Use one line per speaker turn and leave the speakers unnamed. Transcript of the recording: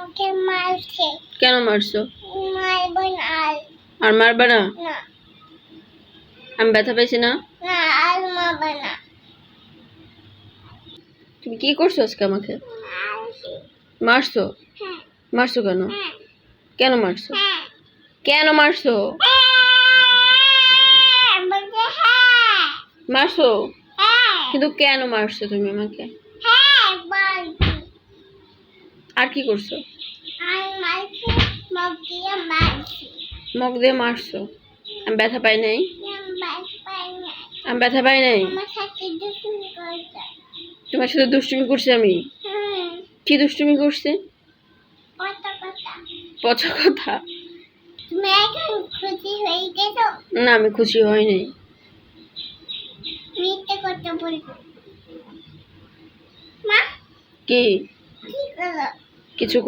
আমাকে মারছে।
কেন মারছো?
মারবো না আর।
আর মারবা না?
না
আমি ব্যথা পাইছি না?
না আর মারবো না।
তুমি কি করছো আজকে আমাকে?
মারছি।
মারছো?
হ্যাঁ
মারছো কেন?
হ্যাঁ
কেন মারছো?
হ্যাঁ
কেন মারছো?
বলছে হ্যাঁ
মারছো
হ্যাঁ
কিন্তু কেন মারছো তুমি আমাকে?
হ্যাঁ বলছি।
আর কি করছো?
আর মারছি, মুখ দিয়ে মারছি।
মুখ দিয়ে মারছো? আমি ব্যথা পাই নাই?
আমি বাস পাই না।
আমি ব্যথা পাই নাই?
আমার সাথে দুষ্টুমি করছে।
তোমার সাথে দুষ্টুমি করছি আমি?
হুম
কি দুষ্টুমি করছে?
কত কথা।
পচা কথা?
তুমি এখন খুশি হয়ে গেছো?
না, আমি খুশি হই নাই।
মিথ্যে কথা বলবো মা?
কি?
কি করো?
কিছু